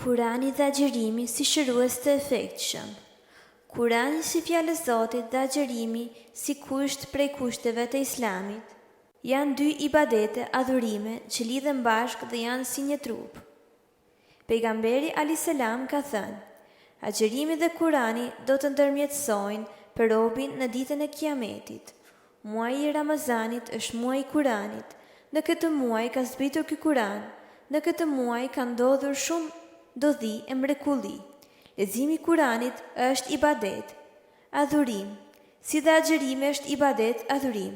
Kurani dhe agjerimi si shërues të efektshëm. Kurani si fjalë e Zotit dhe agjerimi si kusht prej kushteve të Islamit. Janë dy ibadete adhurime që lidhen bashkë dhe janë si një trup. Pejgamberi a.s. ka thënë, agjerimi dhe Kurani do të ndërmjetësojnë për robin në ditën e Kiametit. Muaji i Ramazanit është muaji i Kuranit. Në këtë muaj ka zbritur ky Kuran. Në këtë muaj ka ndodhur shumë dodhi e mrekulli. Leximi i Kuranit është ibadet, adhurim, si dhe agjerimi është ibadet, adhurim.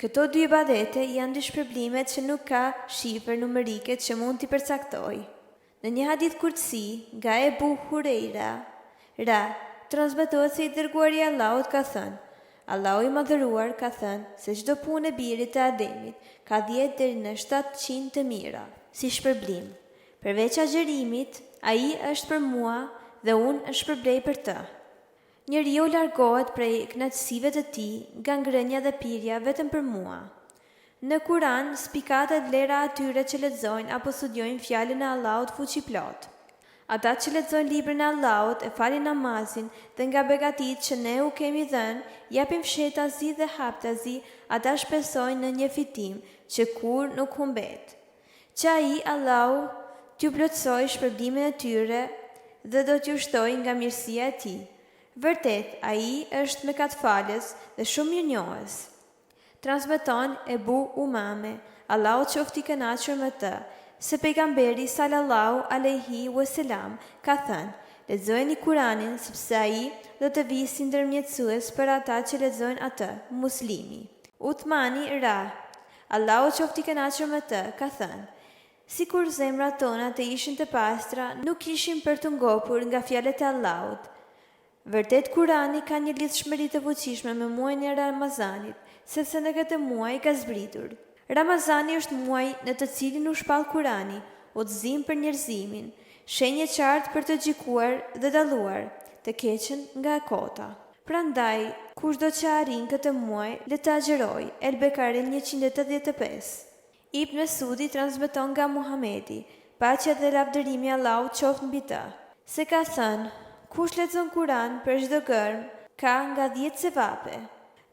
Këto dy ibadete janë dy shpërblimet që nuk ka shifër numerike që mund t'i përcaktoj. Në një hadith kursi nga Ebu Hurejra, transmetohet se i dërguari i Allahut ka thënë, Allahu i madhëruar ka thënë se çdo punë e birit të Ademit ka 10 deri në 700 të mira, si shpërblim. Përveç agjerimit, ai është për mua dhe unë është përblej për të. Njeriu largohet prej kënaqësive të tij nga ngrënia dhe pirja vetëm për mua. Në Kuran spikatet vlera atyre që lexojnë apo studiojnë fjalën e Allahut fuqiplot. Ata që lexojnë librin e Allahut e falin namazin dhe nga begatit që ne u kemi dhënë, japim fshetazi dhe haptazi, ata shpresojnë në një fitim që kur nuk humbet. Që ai Allahu t'ju plotësoj shpërblimin e tyre dhe do t'ju shtoj nga mirësia e tij. Vërtet, ai është mëkatfalës dhe shumë mirënjohës. Transmeton Ebu Umame, Allahu qoftë i kënaqur me të, se pejgamberi sallallahu alaihi wasallam ka thënë, lexojeni Kuranin sepse ai do të vijë si ndërmjetësues për ata që lexojnë atë, muslimi. Uthmani Allahu qoftë i kënaqur me të, ka thënë, sikur zemrat tona të ishin të pastra, nuk ishin për të ngopur nga fjalët e Allahut. Vërtet Kurani ka një lidhshmëri të fuqishme me muajin e Ramazanit, sepse në këtë muaj ka zbritur. Ramazani është muaj në të cilin u shpall Kurani, udhëzim për njerëzimin, shenjë qartë për të gjykuar dhe dalluar të keqen nga e kota. Prandaj, kushdo që arrin këtë muaj, le të agjeroj. El Bekarin 185. Ibn Mesudi transmeton nga Muhamedi, paqja dhe lavdërimi i Allahut qoftë mbi të, se ka thënë, kush lexon Kur'an për çdo gërm, ka nga 10 sevape.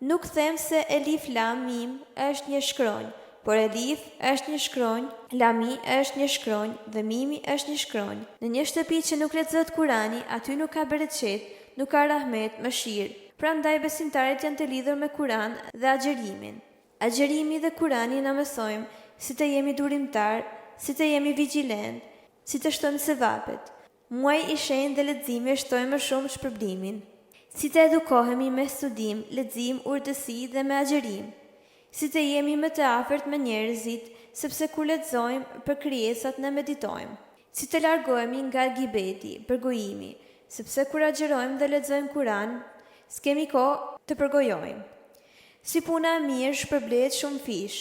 Nuk them se Elif Lam Mim është një shkronjë, por Elif është një shkronjë, Lami është një shkronjë dhe Mimi është një shkronjë. Në një shtëpi që nuk lexohet Kurani, aty nuk ka bereqet, nuk ka rahmet, mëshirë. Prandaj besimtarët janë të lidhur me Kur'an dhe agjerimin. Agjerimi dhe Kurani na mësojmë si të jemi durimtar, si të jemi vigjilent, si të shtojmë sevapet. Muaj i shenjtë dhe leximi shtojmë më shumë shpërblimin. Si të edukohemi me studim, lexim, urtësi dhe me agjerim. Si të jemi më të afërt me njerëzit, sepse kur lexojmë për krijesat ne meditojmë. Si të largohemi nga gibeti, përgojimi, sepse kur agjerojmë dhe lexojmë Kur'an, s'kemi kohë të përgojojmë. Si puna e mirë shpërblet shumë fish.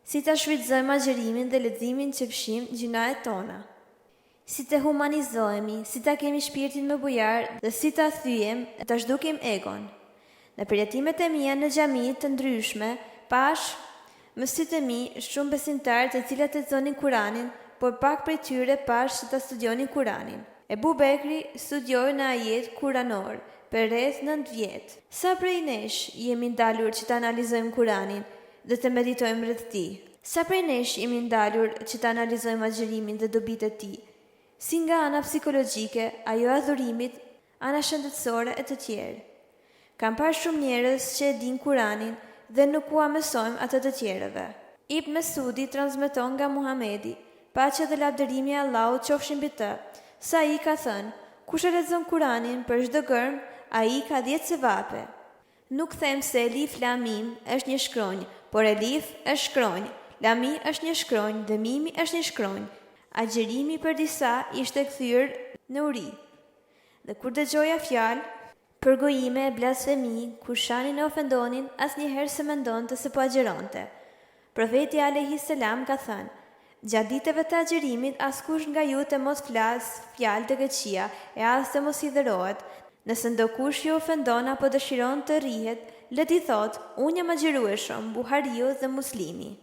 Si ta shfrytëzojmë agjerimin dhe leximin që fshim gjinahet tona. Si të humanizohemi, si ta kemi shpirtin më bujar dhe si ta thyem e ta zhdukim egon. Në përjetimet e mia në xhami të ndryshme, pash mësit e mi shumë besimtarë të cilat lexonin Kuranin, por pak prej tyre pash që ta studionin Kuranin. Ebu Bekri studioi në ajet kuranor për rreth 9 vjet. Sa prej nesh jemi ndalur që ta analizojmë Kuranin dhe të meditojmë rreth tij? Sa prej nesh jemi ndalur që ta analizojmë agjerimin dhe dobitë e tij? Si nga ana psikologjike, ajo adhurimit, ana shëndetësore e të tjerë. Kam parë shumë njerëz që e din Kuranin dhe nuk ua mësojmë atë të tjerëve. Ibn Mesudi transmeton nga Muhamedi, paqja dhe lavdërimi i Allahut qofshin mbi të, sa ai ka thënë, kush e lexon Kuranin për çdo gërm, ai ka 10 sevape. Nuk them se Elif Lam Mim është një shkronjë, por Elif është shkronjë, Lami është një shkronjë dhe Mimi është një shkronjë. Agjerimi për disa ishte kthyer në uri. Dhe kur dëgjoja fjalë, përgojime e blasfemi, kur shanin e ofendonin, asnjëherë se mendonte se po agjeronte. Profeti alayhi salam ka thënë, gjatë ditëve të agjerimit askush nga ju të mos flas fjalë të keqia e as të mos i dherohet. Nëse ndokush ju ofendon apo dëshiron të rrihet, le t'i thotë, unë jam agjerueshëm, Buhariu dhe Muslimi.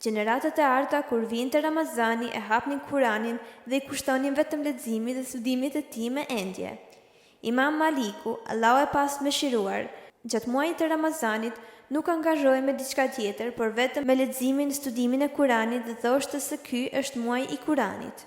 Gjeneratët e arta kur vinë të Ramazani e hapnin Kuranin dhe i kushtonin vetëm leximit dhe studimit të tij me endje. Imam Maliku, Allahu e pas mëshiruar, gjatë muajit të Ramazanit nuk angazhohej me diçka tjetër, por vetëm me leximin, studimin e Kuranit dhe thoshte se ky është muaji i Kuranit.